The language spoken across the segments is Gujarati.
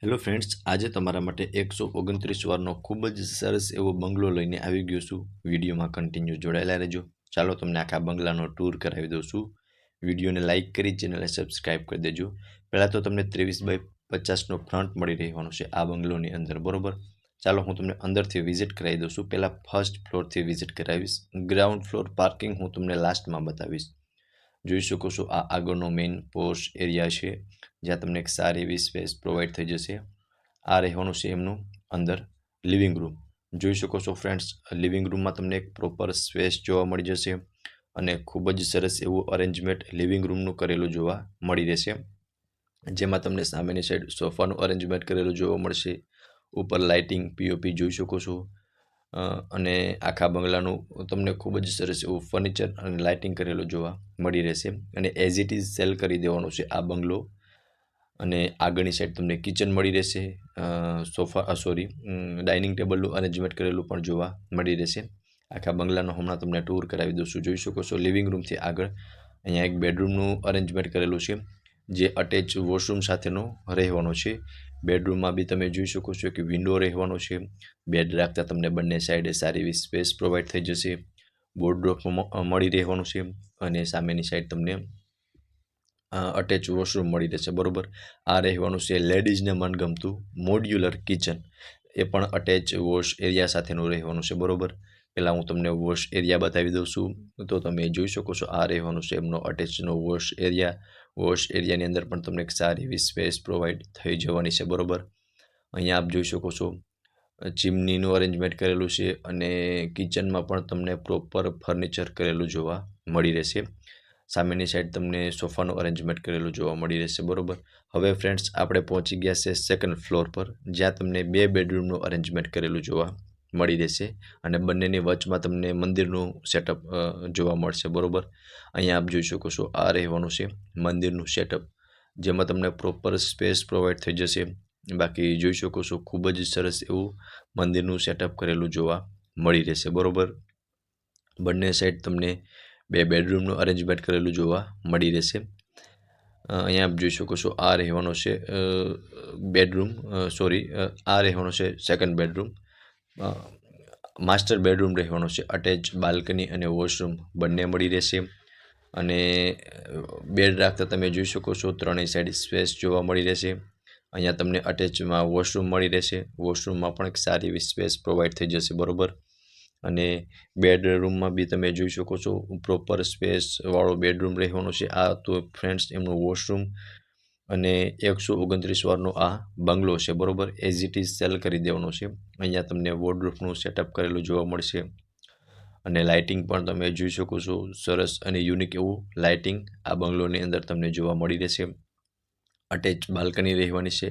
હેલો ફ્રેન્ડ્સ, આજે તમારા માટે 129 વારનો ખૂબ જ સરસ એવો બંગલો લઈને આવી ગયો છું. વિડીયોમાં કન્ટિન્યુ જોડાયેલા રહેજો. ચાલો તમને આખા બંગલાનો ટૂર કરાવી દઉં છું. વિડીયોને લાઇક કરી ચેનલને સબસ્ક્રાઈબ કરી દેજો. પહેલાં તો તમને 23x50નો ફ્રન્ટ મળી રહેવાનો છે આ બંગલોની અંદર, બરોબર. ચાલો હું તમને અંદરથી વિઝિટ કરાવી દઉં છું. પહેલાં ફર્સ્ટ ફ્લોરથી વિઝિટ કરાવીશ. ગ્રાઉન્ડ ફ્લોર પાર્કિંગ હું તમને લાસ્ટમાં બતાવીશ. જોઈ શકો છો આ આગળનો મેઇન પોર્ચ એરિયા છે, જ્યાં તમને એક સારી એવી સ્પેસ પ્રોવાઈડ થઈ જશે. આ રહેવાનું છે એમનું અંદર લિવિંગ રૂમ. જોઈ શકો છો ફ્રેન્ડ્સ, લિવિંગ રૂમમાં તમને એક પ્રોપર સ્પેસ જોવા મળી જશે અને ખૂબ જ સરસ એવું અરેન્જમેન્ટ લિવિંગ રૂમનું કરેલું જોવા મળી રહેશે, જેમાં તમને સામેની સાઈડ સોફાનું અરેન્જમેન્ટ કરેલું જોવા મળશે. ઉપર લાઇટિંગ પીઓપી જોઈ શકો છો અને આખા બંગલાનું તમને ખૂબ જ સરસ એવું ફર્નિચર અને લાઇટિંગ કરેલું જોવા મળી રહેશે અને એઝ ઇટ ઇઝ સેલ કરી દેવાનો છે આ બંગલો. અને આગળની સાઈડ તમને કિચન મળી રહેશે, ડાઇનિંગ ટેબલનું અરેન્જમેન્ટ કરેલું પણ જોવા મળી રહેશે. આખા બંગલાનો હમણાં તમને ટૂર કરાવી દઉં છું. જોઈ શકો છો લિવિંગ રૂમથી આગળ અહીંયા એક બેડરૂમનું અરેન્જમેન્ટ કરેલું છે, જે અટેચ વોશરૂમ સાથેનો રહેવાનો છે. બેડરૂમમાં બી તમે જોઈ શકો છો કે વિન્ડો રહેવાનો છે. બેડ રાખતા તમને બંને સાઈડે સારી એવી સ્પેસ પ્રોવાઈડ થઈ જશે. વોર્ડરોબ મળી રહેવાનું છે અને સામેની સાઈડ તમને અટેચ વોશરૂમ મળી રહેશે, બરોબર. આ રહેવાનું છે લેડીઝને મનગમતું મોડ્યુલર કિચન, એ પણ અટેચ વોશ એરિયા સાથેનું રહેવાનું છે, બરોબર. પહેલાં હું તમને વોશ એરિયા બતાવી દઉં છું. તો તમે જોઈ શકો છો આ રહેવાનું છે એમનો અટેચનો વોશ એરિયા. વોશ એરિયાની અંદર પણ તમને એક સારી એવી સ્પેસ પ્રોવાઈડ થઈ જવાની છે, બરોબર. અહીંયા આપ જોઈ શકો છો ચીમનીનું અરેન્જમેન્ટ કરેલું છે અને કિચનમાં પણ તમને પ્રોપર ફર્નિચર કરેલું જોવા મળી રહેશે. સામેની સાઈડ તમને સોફાનું અરેન્જમેન્ટ કરેલું જોવા મળી રહેશે, બરોબર. હવે ફ્રેન્ડ્સ, આપણે પહોંચી ગયા છે સેકન્ડ ફ્લોર પર, જ્યાં તમને 2 બેડરૂમનું અરેન્જમેન્ટ કરેલું જોવા મળી રહેશે અને બંનેની વચમાં તમને મંદિરનું સેટઅપ જોવા મળશે, બરોબર. અહીંયા આપ જોઈ શકો છો આ રહેવાનું છે મંદિરનું સેટઅપ, જેમાં તમને પ્રોપર સ્પેસ પ્રોવાઈડ થઈ જશે. બાકી જોઈ શકો છો ખૂબ જ સરસ એવું મંદિરનું સેટઅપ કરેલું જોવા મળી રહેશે, બરોબર. બંને સાઈડ તમને 2 બેડરૂમનું અરેન્જમેન્ટ કરેલું જોવા મળી રહેશે. અહીંયા આપ જોઈ શકો છો આ રહેવાનો છે બેડરૂમ, આ રહેવાનો છે સેકન્ડ બેડરૂમ. માસ્ટર બેડરૂમ રહેવાનો છે. અટેચ બાલ્કની અને વોશરૂમ બંને મળી રહેશે અને બેડ રાખતા તમે જોઈ શકો છો ત્રણેય સાઈડ સ્પેસ જોવા મળી રહેશે. અહીંયા તમને અટેચમાં વોશરૂમ મળી રહેશે. વોશરૂમમાં પણ એક સારી એવી સ્પેસ પ્રોવાઈડ થઈ જશે, બરોબર. અને બેડરૂમમાં બી તમે જોઈ શકો છો પ્રોપર સ્પેસવાળો બેડરૂમ રહેવાનો છે. આ તો ફ્રેન્ડ્સ એમનું વોશરૂમ અને 129 વારનો આ બંગલો છે, બરોબર. એઝ ઇટ ઇઝ સેલ કરી દેવાનો છે. અહીંયા તમને વોર્ડરોબનું સેટઅપ કરેલું જોવા મળશે અને લાઇટિંગ પણ તમે જોઈ શકો છો. સરસ અને યુનિક એવું લાઇટિંગ આ બંગલોની અંદર તમને જોવા મળી રહેશે. અટેચ બાલ્કની રહેવાની છે.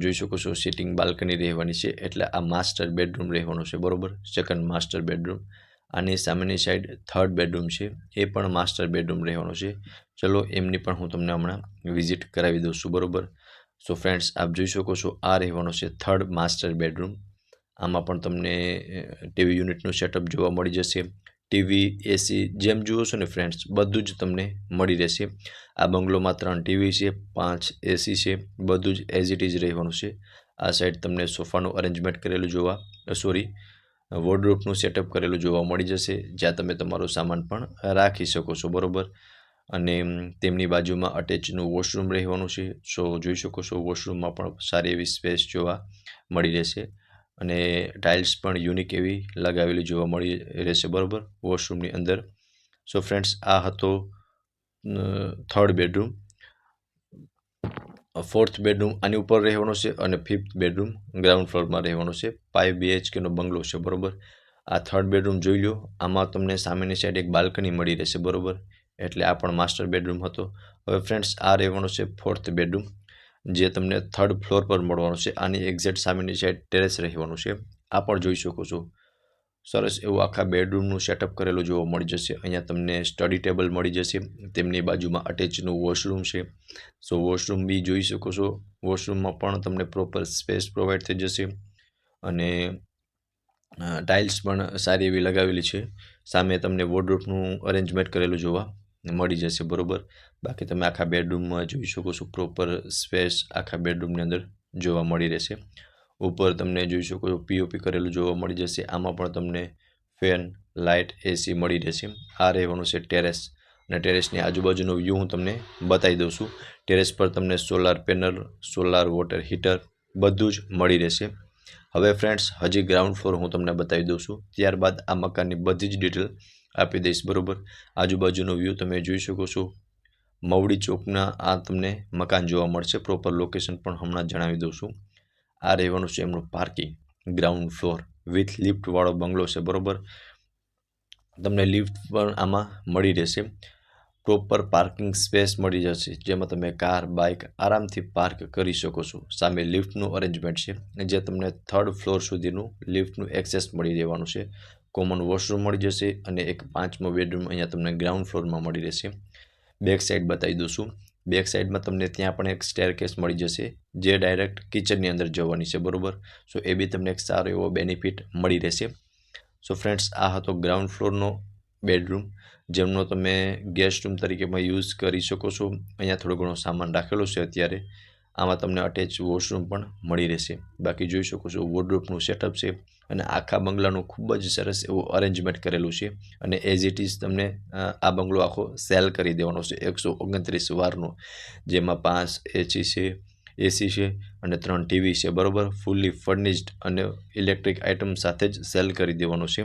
જોઈ શકો છો સિટિંગ બાલ્કની રહેવાની છે. એટલે આ માસ્ટર બેડરૂમ રહેવાનો છે, બરોબર. Second master bedroom. આની સામેની સાઈડ થર્ડ બેડરૂમ છે, એ પણ માસ્ટર બેડરૂમ રહેવાનો છે. ચલો એમની પણ હું તમને હમણાં વિઝિટ કરાવી દઉં છું, બરોબર. ફ્રેન્ડ્સ, આપ જોઈ શકો છો આ રહેવાનો છે થર્ડ માસ્ટર બેડરૂમ. આમાં પણ તમને ટીવી યુનિટનું સેટઅપ જોવા મળી જશે. ટીવી, એસી જેમ જુઓ છો ને ફ્રેન્ડ્સ, બધું જ તમને મળી રહેશે. આ બંગલોમાં 3 ટીવી છે, 5 એસી છે, બધું જ એઝ ઇટ ઇઝ રહેવાનું છે. આ સાઈડ તમને સોફાનું અરેન્જમેન્ટ કરેલું વોર્ડરોબનું સેટઅપ કરેલું જોવા મળી જશે, જ્યાં તમે તમારો સામાન પણ રાખી શકો છો, બરોબર. અને તેમની બાજુમાં અટેચનું વોશરૂમ રહેવાનું છે. જોઈ શકો છો વોશરૂમમાં પણ સારી એવી સ્પેસ જોવા મળી રહેશે અને ટાઇલ્સ પણ યુનિક એવી લગાવેલી જોવા મળી રહેશે, બરોબર, વોશરૂમની અંદર. ફ્રેન્ડ્સ, આ હતો થર્ડ બેડરૂમ. ફોર્થ બેડરૂમ આની ઉપર રહેવાનો છે અને ફિફ્થ બેડરૂમ ગ્રાઉન્ડ ફ્લોરમાં રહેવાનો છે. 5 BHKનો બંગલો છે, બરોબર. આ થર્ડ બેડરૂમ જોઈ લો. આમાં તમને સામેની સાઈડ એક બાલ્કની મળી રહેશે, બરોબર. એટલે આ પણ માસ્ટર બેડરૂમ હતો. હવે ફ્રેન્ડ્સ, આ રહેવાનો છે ફોર્થ બેડરૂમ, જે તમને થર્ડ ફ્લોર પર મળવાનો છે. આની એક્ઝેક્ટ સામેની સાઈડ ટેરેસ રહેવાનું છે. આ પણ જોઈ શકો છો. સરસ એવું આખા બેડરૂમનું સેટઅપ કરેલું જોવા મળી જશે. અહીંયા તમને સ્ટડી ટેબલ મળી જશે. તેમની બાજુમાં અટેચનું વોશરૂમ છે. વોશરૂમ બી જોઈ શકો છો. વોશરૂમમાં પણ તમને પ્રોપર સ્પેસ પ્રોવાઈડ થઈ જશે અને ટાઇલ્સ પણ સારી એવી લગાવેલી છે. સામે તમને વોર્ડરોબનું અરેન્જમેન્ટ કરેલું જોવા મળી જશે, બરોબર. બાકી તમે આખા બેડરૂમમાં જોઈ શકો છો પ્રોપર સ્પેસ આખા બેડરૂમની અંદર જોવા મળી રહેશે. ઉપર તમને જોઈ શકો છો પીઓપી કરેલું જોવા મળી જશે. આમાં પણ તમને ફેન, લાઇટ, એસી મળી રહેશે. આ રહેવાનું છે ટેરેસ, અને ટેરેસની આજુબાજુનો વ્યૂ હું તમને બતાવી દઉં છું. ટેરેસ પર તમને solar panel, solar water heater બધું જ મળી રહેશે. હવે ફ્રેન્ડ્સ હજી ગ્રાઉન્ડ ફ્લોર હું તમને બતાવી દઉં છું, ત્યારબાદ આ મકાનની બધી જ ડિટેલ આપી દઈશ, બરાબર. આજુબાજુનો વ્યૂ તમે જોઈ શકો છો. મવડી ચોકના આ તમને મકાન જોવા મળશે. પ્રોપર લોકેશન પણ હમણાં જણાવી દઉં છું. આ રહેવાનું છે એમનું પાર્કિંગ, ગ્રાઉન્ડ ફ્લોર વિથ લિફ્ટવાળો બંગલો છે, બરાબર. તમને લિફ્ટ પણ આમાં મળી રહેશે. પ્રોપર પાર્કિંગ સ્પેસ મળી જશે, જેમાં તમે કાર, બાઇક આરામથી પાર્ક કરી શકો છો. સામે લિફ્ટનું અરેન્જમેન્ટ છે, જે તમને 3rd ફ્લોર સુધીનું લિફ્ટનું એક્સેસ મળી રહેવાનું છે. કોમન વોશરૂમ મળી જશે, અને એક 5મો બેડરૂમ અહીંયા તમને ગ્રાઉન્ડ ફ્લોરમાં મળી રહેશે. બેક સાઈડ બતાવી દઉં છું. બેક સાઈડમાં તમને ત્યાં પણ એક સ્ટેરકેસ મળી જશે, જે ડાયરેક્ટ કિચનની અંદર જવાની છે, બરાબર. સો એ બી તમને એક સારો એવો બેનિફિટ મળી રહેશે. સો ફ્રેન્ડ્સ આ હતો ગ્રાઉન્ડ ફ્લોરનો બેડરૂમ, જેમનો તમે ગેસ્ટ રૂમ તરીકે પણ યુઝ કરી શકો છો. અહીંયા થોડો ઘણો સામાન રાખેલો છે અત્યારે. આમાં તમને અટેચ વોશરૂમ પણ મળી રહેશે. બાકી જોઈ શકો છો વોર્ડરોબનું સેટઅપ છે, અને આખા બંગલાનું ખૂબ જ સરસ એવું અરેન્જમેન્ટ કરેલું છે. અને એઝ ઇટ ઇઝ તમને આ બંગલો આખો સેલ કરી દેવાનો છે 129 વારનો, જેમાં 5 એસી છે અને 3 ટીવી છે, બરાબર. ફૂલ્લી ફર્નિશ્ડ અને ઇલેક્ટ્રિક આઇટમ સાથે જ સેલ કરી દેવાનો છે.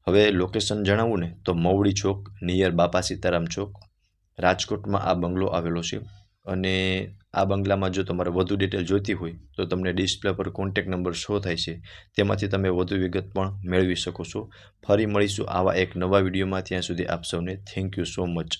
હવે લોકેશન જણાવું ને તો મવડી ચોક નિયર બાપા સીતારામ ચોક, રાજકોટમાં આ બંગલો આવેલો છે. અને આ બંગલામાં જો તમારે વધુ ડિટેલ જોઈતી હોય તો તમને ડિસ્પ્લે પર કોન્ટેક્ટ નંબર શો થાય છે, તેમાંથી તમે વધુ વિગત પણ મેળવી શકો છો. ફરી મળીશું આવા એક નવા વિડીયોમાં. ત્યાં સુધી આપ સૌને થેન્ક યુ સો મચ.